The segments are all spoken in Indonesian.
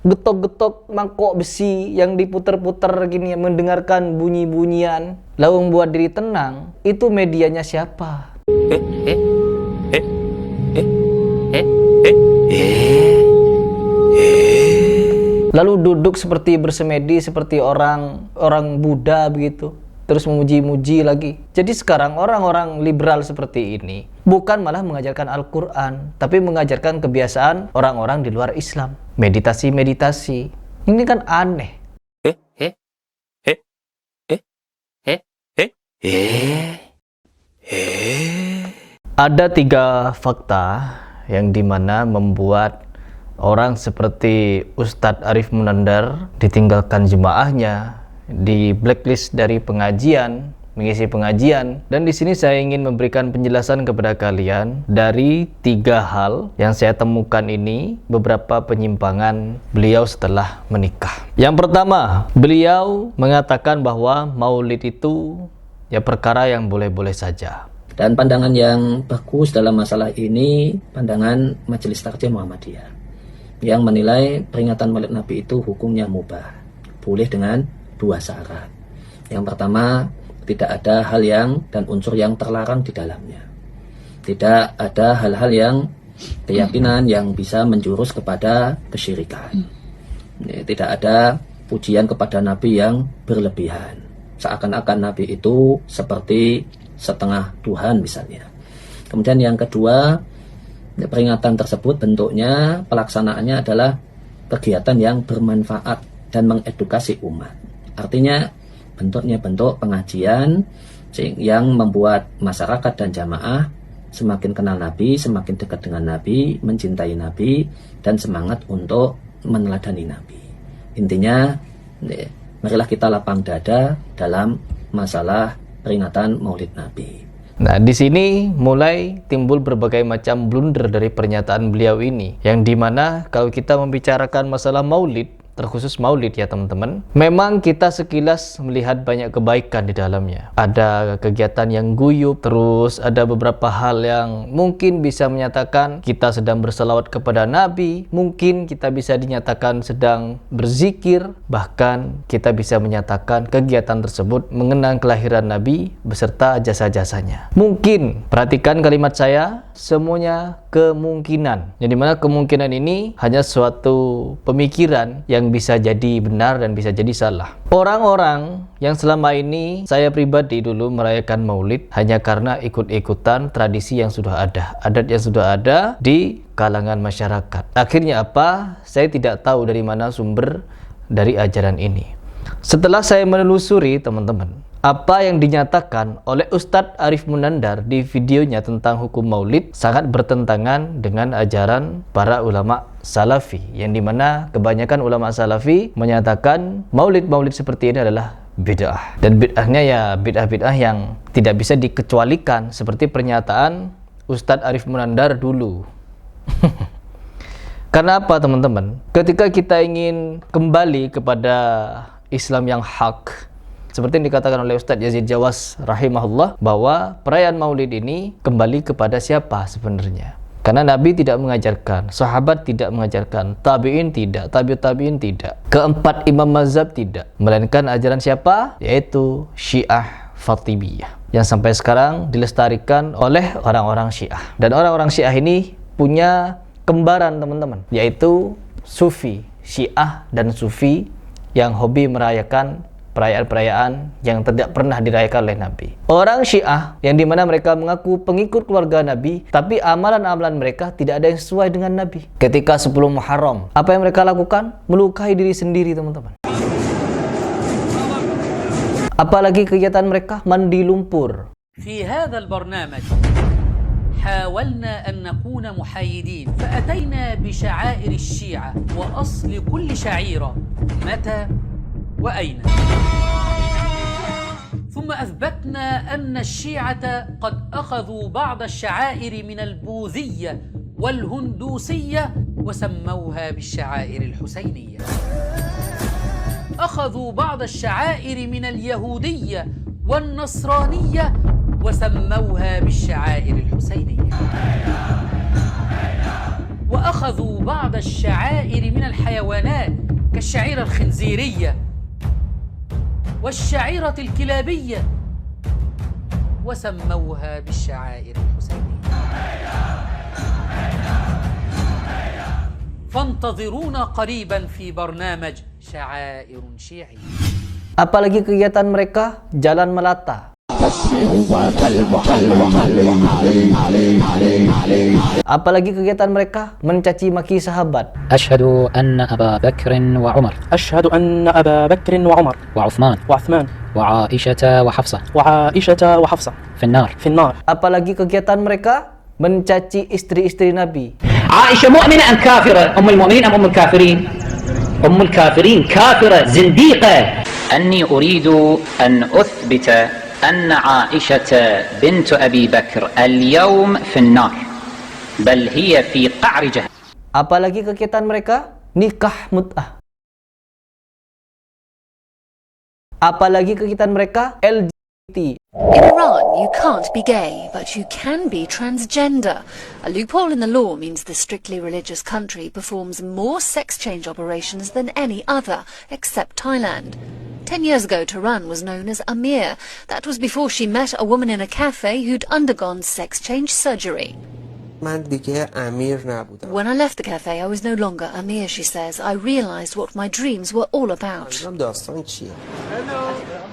getok-getok mangkok besi yang diputer-puter gini, mendengarkan bunyi-bunyian, lalu membuat diri tenang. Itu medianya siapa? Lalu duduk seperti bersemedi, seperti orang Buddha begitu, terus memuji-muji lagi. Jadi sekarang orang-orang liberal seperti ini bukan malah mengajarkan Al-Quran, tapi mengajarkan kebiasaan orang-orang di luar Islam. Meditasi. Ini kan aneh. Ada 3 fakta yang dimana membuat orang seperti Ustadz Arif Munandar ditinggalkan jemaahnya, di blacklist dari pengajian, mengisi pengajian. Dan di sini saya ingin memberikan penjelasan kepada kalian dari 3 hal yang saya temukan ini, beberapa penyimpangan beliau setelah menikah. Yang pertama, beliau mengatakan bahwa maulid itu ya perkara yang boleh-boleh saja. Dan pandangan yang bagus dalam masalah ini, pandangan Majelis Takjih Muhammadiyah, yang menilai peringatan Maulid Nabi itu hukumnya mubah, boleh dengan 2 syarat. Yang pertama, tidak ada hal yang dan unsur yang terlarang di dalamnya. Tidak ada hal-hal yang keyakinan yang bisa menjurus kepada kesyirikan. Tidak ada pujian kepada Nabi yang berlebihan, seakan-akan Nabi itu seperti setengah Tuhan misalnya. Kemudian yang kedua, peringatan tersebut bentuknya, pelaksanaannya adalah kegiatan yang bermanfaat dan mengedukasi umat. Artinya bentuknya bentuk pengajian yang membuat masyarakat dan jamaah semakin kenal Nabi, semakin dekat dengan Nabi, mencintai Nabi, dan semangat untuk meneladani Nabi. Intinya, marilah kita lapang dada dalam masalah peringatan Maulid Nabi. Nah, di sini mulai timbul berbagai macam blunder dari pernyataan beliau ini, yang dimana kalau kita membicarakan masalah maulid, terkhusus maulid ya teman-teman, memang kita sekilas melihat banyak kebaikan di dalamnya. Ada kegiatan yang guyup, terus ada beberapa hal yang mungkin bisa menyatakan kita sedang berselawat kepada Nabi, mungkin kita bisa dinyatakan sedang berzikir, bahkan kita bisa menyatakan kegiatan tersebut mengenang kelahiran Nabi beserta jasa-jasanya. Mungkin, perhatikan kalimat saya, semuanya kemungkinan. Yang dimana kemungkinan ini hanya suatu pemikiran yang bisa jadi benar dan bisa jadi salah. Orang-orang yang selama ini, saya pribadi dulu merayakan maulid hanya karena ikut-ikutan tradisi yang sudah ada, adat yang sudah ada di kalangan masyarakat. Akhirnya apa? Saya tidak tahu dari mana sumber dari ajaran ini. Setelah saya menelusuri teman-teman, apa yang dinyatakan oleh Ustadz Arif Munandar di videonya tentang hukum maulid sangat bertentangan dengan ajaran para ulama salafi, yang dimana kebanyakan ulama salafi menyatakan maulid-maulid seperti ini adalah bid'ah. Dan bid'ahnya ya bid'ah-bid'ah yang tidak bisa dikecualikan, seperti pernyataan Ustadz Arif Munandar dulu. Karena apa teman-teman? Ketika kita ingin kembali kepada Islam yang hak, seperti yang dikatakan oleh Ustadz Yazid Jawas rahimahullah, bahwa perayaan maulid ini kembali kepada siapa sebenarnya? Karena Nabi tidak mengajarkan, sahabat tidak mengajarkan, tabi'in tidak, tabi'ut tabi'in tidak, keempat imam mazhab tidak, melainkan ajaran siapa? Yaitu Syiah Fatimiyah, yang sampai sekarang dilestarikan oleh orang-orang Syiah. Dan orang-orang Syiah ini punya kembaran teman-teman, yaitu Sufi, Syiah dan Sufi yang hobi merayakan perayaan-perayaan yang tidak pernah dirayakan oleh Nabi. Orang Syiah yang dimana mereka mengaku pengikut keluarga Nabi, tapi amalan-amalan mereka tidak ada yang sesuai dengan Nabi. Ketika 10 Muharram, apa yang mereka lakukan? Melukai diri sendiri teman-teman. Apalagi kegiatan mereka mandi lumpur. في هذا البرنامج حاولنا أن نكون محايدين فأتينا بشعائر الشيعة وأصل كل شعيرة متى وأين، ثم أثبتنا أن الشيعة قد أخذوا بعض الشعائر من البوذية والهندوسية وسموها بالشعائر الحسينية، أخذوا بعض الشعائر من اليهودية والنصرانية وسموها بالشعائر الحسينية، وأخذوا بعض الشعائر من الحيوانات كالشعيرة الخنزيرية والشعيرة الكلابية وسموها بالشعائر الحسينية. فانتظرونا قريبا في برنامج شعائر شيعية. Apalagi kegiatan mereka jalan melata. Apalagi kegiatan mereka mencaci maki sahabat. أشهد أن أبا بكر وعمر أشهد أن أبا بكر وعمر وعثمان وعائشة وعائشة وحفصة في النار. Apalagi kegiatan mereka mencaci istri-istri Nabi. عائشة مؤمنة أم كافرة؟ أم المؤمنين أم الكافرين؟ أم الكافرين كافرة زنديقة. أني أريد أن أثبت أن عائشة بنت أبي بكر اليوم في النار بل هي في قعر جهنم. Apalagi kegiatan mereka nikah mut'ah. Apalagi kegiatan mereka LGBT. In Iran, you can't be gay, but you can be transgender. A loophole in the law means the strictly religious country performs more sex change operations than any other, except Thailand. 10 years ago, Tehran was known as Amir. That was before she met a woman in a cafe who'd undergone sex change surgery. When I left the cafe, I was no longer Amir, she says. I realized what my dreams were all about.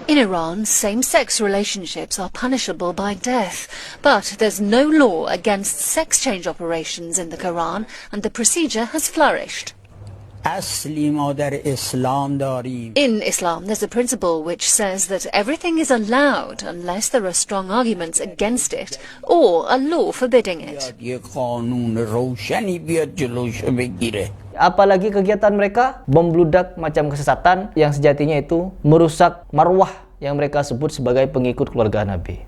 In Iran, same-sex relationships are punishable by death, but there's no law against sex change operations in the Quran, and the procedure has flourished. In Islam, there's a principle which says that everything is allowed unless there are strong arguments against it or a law forbidding it. Apalagi kegiatan mereka membludak macam kesesatan yang sejatinya itu merusak marwah yang mereka sebut sebagai pengikut keluarga Nabi.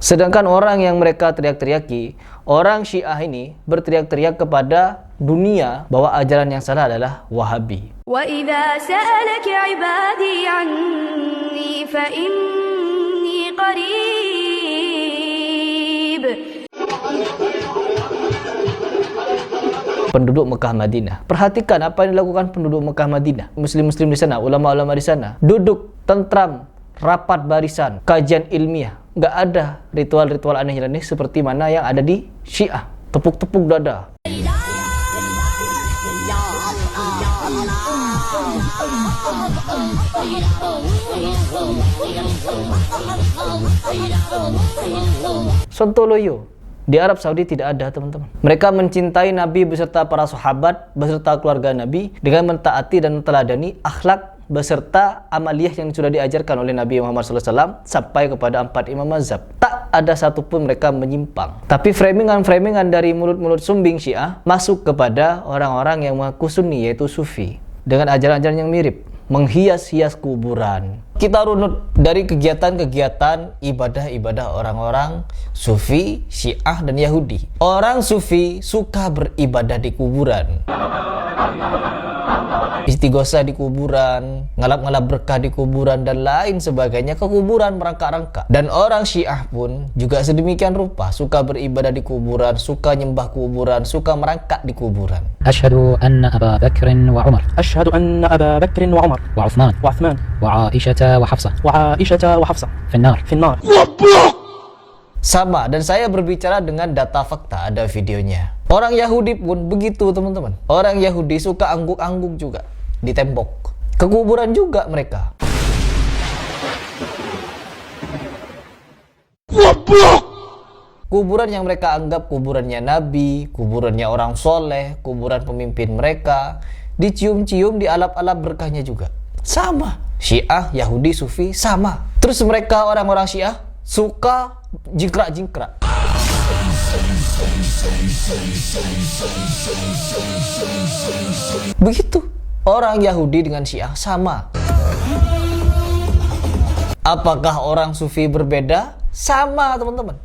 Sedangkan orang yang mereka teriak-teriaki, orang Syiah ini berteriak-teriak kepada dunia bahwa ajaran yang salah adalah Wahabi. وَإِذَا سَأَلَكَ عِبَادِي عَنِّي فَإِنِّي قَرِيبٌ. Penduduk Mekah Madinah. Perhatikan apa yang dilakukan penduduk Mekah Madinah. Muslim-muslim di sana, ulama-ulama di sana. Duduk, tentram, rapat barisan, kajian ilmiah. Nggak ada ritual-ritual aneh-aneh seperti mana yang ada di Syiah. Tepuk-tepuk dada. Sontoloyo. Di Arab Saudi tidak ada, teman-teman. Mereka mencintai Nabi beserta para sahabat, beserta keluarga Nabi dengan mentaati dan meneladani akhlak beserta amaliyah yang sudah diajarkan oleh Nabi Muhammad SAW sampai kepada 4 imam mazhab. Tak ada satupun mereka menyimpang. Tapi framingan-framingan dari mulut-mulut sumbing Syiah masuk kepada orang-orang yang mengaku Sunni, yaitu Sufi, dengan ajaran-ajaran yang mirip, menghias-hias kuburan. Kita runut dari kegiatan-kegiatan ibadah-ibadah orang-orang Sufi, Syiah, dan Yahudi. Orang Sufi suka beribadah di kuburan, istighosah di kuburan, ngalap-ngalap berkah di kuburan, dan lain sebagainya, ke kuburan merangkak-rangkak. Dan orang Syiah pun juga sedemikian rupa, suka beribadah di kuburan, suka nyembah kuburan, suka merangkak di kuburan. أشهد أن أبا بكر وعمر أشهد أن أبا بكر وعمر وعثمان وعائشة وعائشة وحفصة في النار. Sama, dan saya berbicara dengan data fakta, ada videonya. Orang Yahudi pun begitu, teman-teman. Orang Yahudi suka angguk-angguk juga di tembok. Ke kuburan juga mereka. Kuburan yang mereka anggap kuburannya Nabi, kuburannya orang soleh, kuburan pemimpin mereka, dicium-cium, dialap-alap berkahnya juga. Sama. Syiah, Yahudi, Sufi, sama. Terus mereka orang-orang Syiah suka jingkrak-jingkrak. Begitu. Orang Yahudi dengan Syiah sama. Apakah orang Sufi berbeda? Sama, teman-teman.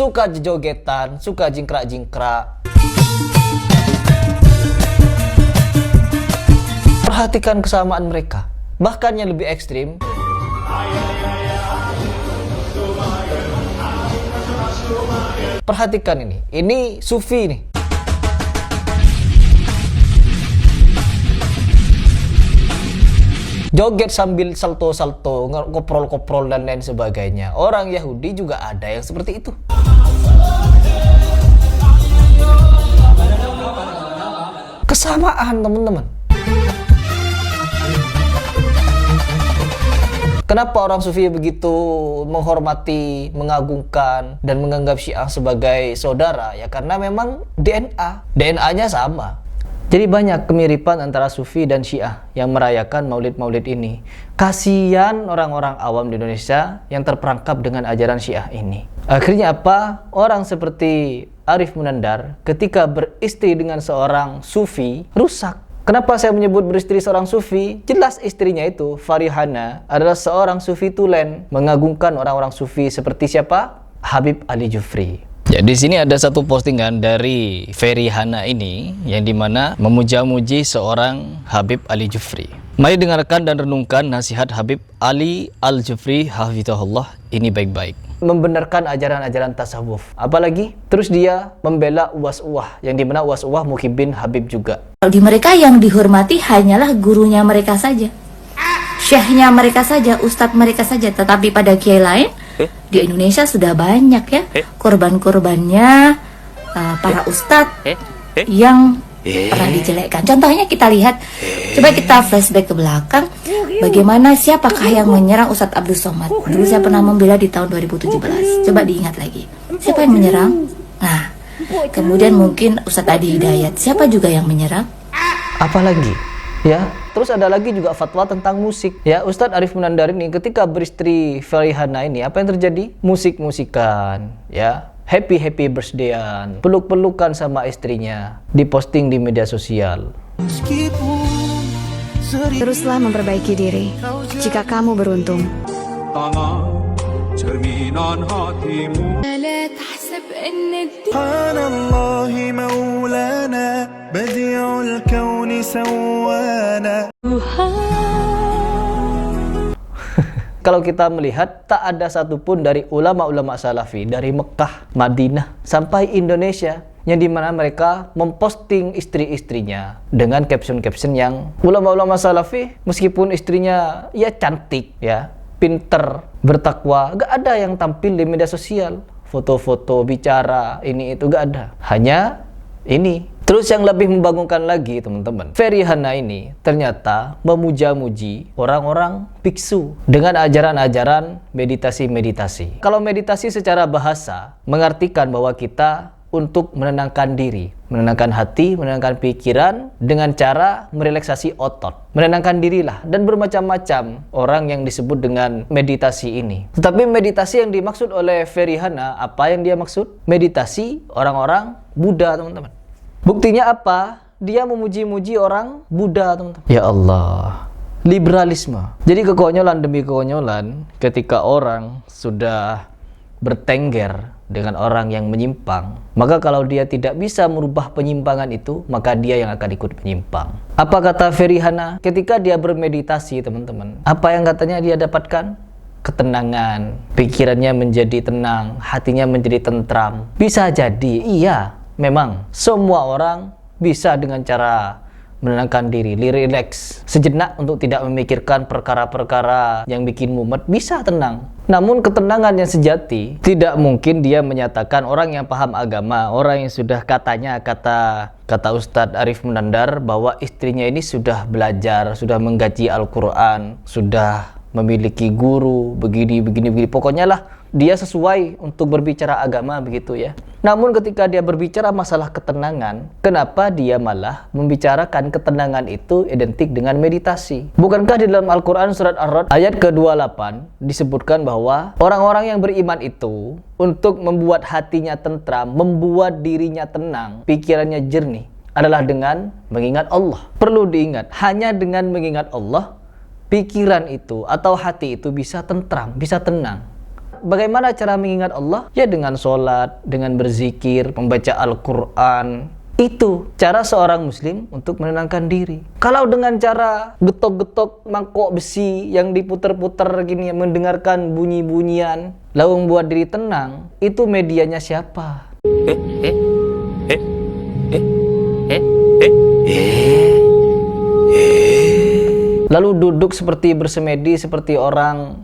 suka jogetan, suka jingkrak-jingkrak. Perhatikan kesamaan mereka. Bahkan yang lebih ekstrim, perhatikan ini sufi nih. Joget sambil salto-salto, koprol-koprol dan lain sebagainya. Orang Yahudi juga ada yang seperti itu. Kesamaan, teman-teman. Kenapa orang sufi begitu menghormati, mengagungkan, dan menganggap Syiah sebagai saudara? Ya karena memang DNA-nya sama. Jadi banyak kemiripan antara Sufi dan Syiah yang merayakan maulid-maulid ini. Kasihan orang-orang awam di Indonesia yang terperangkap dengan ajaran Syiah ini. Akhirnya apa? Orang seperti Arif Munandar ketika beristri dengan seorang Sufi rusak. Kenapa saya menyebut beristri seorang Sufi? Jelas istrinya itu, Farihana, adalah seorang Sufi tulen, mengagungkan orang-orang Sufi seperti siapa? Habib Ali Jufri. Ya, di sini ada satu postingan dari Farihana ini yang dimana memuja-muji seorang Habib Ali Jufri. Mari dengarkan dan renungkan nasihat Habib Ali Al-Jufri hafizahullah ini baik-baik. Membenarkan ajaran-ajaran tasawuf. Apalagi terus dia membela Uwas-Uwah yang dimana Uwas-Uwah muhibbin Habib juga. Di mereka yang dihormati hanyalah gurunya mereka saja, syekhnya mereka saja, ustadz mereka saja. Tetapi pada kiai lain di Indonesia sudah banyak ya korban-korbannya para ustadz yang pernah dijelekkan. Contohnya kita lihat, coba kita flashback ke belakang, bagaimana siapakah yang menyerang Ustadz Abdul Somad. Dulu saya pernah membela di tahun 2017. Coba diingat lagi, siapa yang menyerang? Nah, kemudian mungkin Ustadz Adi Hidayat, siapa juga yang menyerang? Apalagi ya, terus ada lagi juga fatwa tentang musik. Ya, Ustadz Arif Munandar ini ketika beristri Farihana ini, apa yang terjadi? Musik-musikan, ya, happy birthday-an, peluk-pelukan sama istrinya, diposting di media sosial. Teruslah memperbaiki diri jika kamu beruntung. Kalau kita melihat, tak ada satupun dari ulama-ulama salafi dari Mekah, Madinah, sampai Indonesia yang dimana mereka memposting istri-istrinya dengan caption-caption yang ulama-ulama salafi, meskipun istrinya ya cantik, ya pinter, bertakwa, gak ada yang tampil di media sosial, foto-foto, bicara, ini itu gak ada. Hanya ini. Terus yang lebih membangunkan lagi teman-teman, Farihana ini ternyata memuja-muji orang-orang biksu dengan ajaran-ajaran meditasi-meditasi. Kalau meditasi secara bahasa mengartikan bahwa kita untuk menenangkan diri, menenangkan hati, menenangkan pikiran dengan cara merelaksasi otot. Menenangkan dirilah, dan bermacam-macam orang yang disebut dengan meditasi ini. Tetapi meditasi yang dimaksud oleh Farihana, apa yang dia maksud? Meditasi orang-orang Buddha, teman-teman. Buktinya apa? Dia memuji-muji orang Buddha, teman-teman. Ya Allah, liberalisme. Jadi kekonyolan demi kekonyolan ketika orang sudah bertengger dengan orang yang menyimpang, maka kalau dia tidak bisa merubah penyimpangan itu, maka dia yang akan ikut menyimpang. Apa kata Farihana ketika dia bermeditasi, teman-teman? Apa yang katanya dia dapatkan? Ketenangan, pikirannya menjadi tenang, hatinya menjadi tentram. Bisa jadi, iya, memang semua orang bisa dengan cara menenangkan diri, relax sejenak untuk tidak memikirkan perkara-perkara yang bikin mumet, bisa tenang. Namun ketenangan yang sejati tidak mungkin dia menyatakan orang yang paham agama, orang yang sudah katanya kata Ustadz Arif Munandar bahwa istrinya ini sudah belajar, sudah mengkaji Al-Quran, sudah memiliki guru, begini, pokoknya lah dia sesuai untuk berbicara agama begitu ya. Namun ketika dia berbicara masalah ketenangan, kenapa dia malah membicarakan ketenangan itu identik dengan meditasi? Bukankah di dalam Al-Quran surat Ar-Ra'd ayat ke-28 disebutkan bahwa orang-orang yang beriman itu untuk membuat hatinya tentram, membuat dirinya tenang, pikirannya jernih adalah dengan mengingat Allah. Perlu diingat, hanya dengan mengingat Allah pikiran itu atau hati itu bisa tentram, bisa tenang. bagaimana cara mengingat Allah? Ya dengan sholat, dengan berzikir, membaca Al-Quran. Itu cara seorang muslim untuk menenangkan diri. Kalau dengan cara getok-getok mangkok besi yang diputer-puter gini, mendengarkan bunyi-bunyian, lalu membuat diri tenang, itu medianya siapa? Lalu duduk seperti bersemedi, seperti orang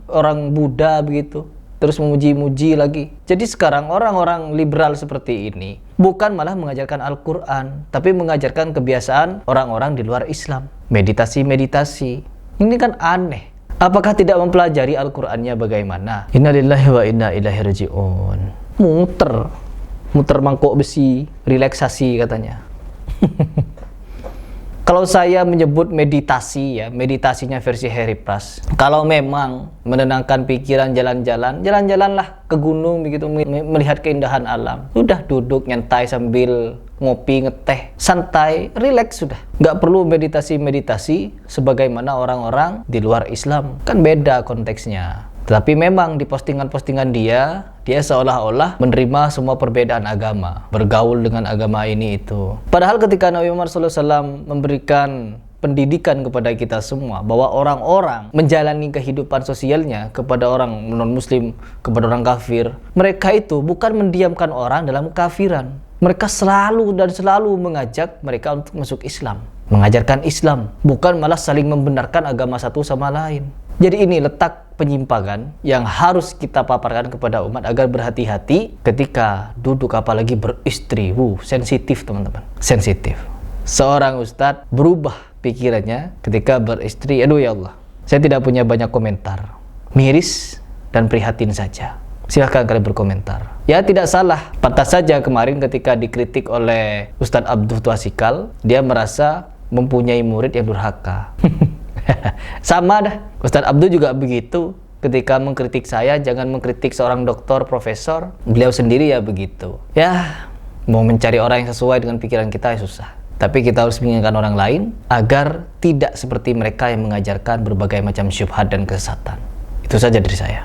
Buddha begitu, terus memuji-muji lagi. Jadi sekarang orang-orang liberal seperti ini bukan malah mengajarkan Al-Quran, tapi mengajarkan kebiasaan orang-orang di luar Islam. Meditasi-meditasi. Ini kan aneh. Apakah tidak mempelajari Al-Qurannya bagaimana? Inna lillahi wa inna ilaihi raji'un. Muter mangkok besi, relaksasi katanya. Kalau saya menyebut meditasi, ya meditasinya versi Harry Pras. Kalau memang menenangkan pikiran, jalan-jalanlah ke gunung begitu, melihat keindahan alam. Sudah duduk nyantai sambil ngopi, ngeteh, santai, rileks sudah. Nggak perlu meditasi sebagaimana orang-orang di luar Islam. Kan beda konteksnya. Tetapi memang di postingan-postingan dia seolah-olah menerima semua perbedaan agama, bergaul dengan agama ini itu. Padahal ketika Nabi Muhammad SAW memberikan pendidikan kepada kita semua bahwa orang-orang menjalani kehidupan sosialnya kepada orang non-muslim, kepada orang kafir, mereka itu bukan mendiamkan orang dalam kekafiran. Mereka selalu mengajak mereka untuk masuk Islam, mengajarkan Islam, bukan malah saling membenarkan agama satu sama lain. Jadi ini letak penyimpangan yang harus kita paparkan kepada umat agar berhati-hati ketika duduk, apalagi beristri. Sensitif teman-teman, sensitif. Seorang ustadz berubah pikirannya ketika beristri. Aduh ya Allah, saya tidak punya banyak komentar, miris dan prihatin saja. Silahkan kalian berkomentar. Ya tidak salah, pantas saja kemarin ketika dikritik oleh Ustadz Abdul Twasikal, dia merasa mempunyai murid yang durhaka. Sama dah, Ustadz Abdul juga begitu. Ketika mengkritik saya, jangan mengkritik seorang doktor, profesor. Beliau sendiri ya begitu. Ya, mau mencari orang yang sesuai dengan pikiran kita ya susah. Tapi kita harus mengingatkan orang lain agar tidak seperti mereka yang mengajarkan berbagai macam syubhat dan kesesatan. Itu saja dari saya.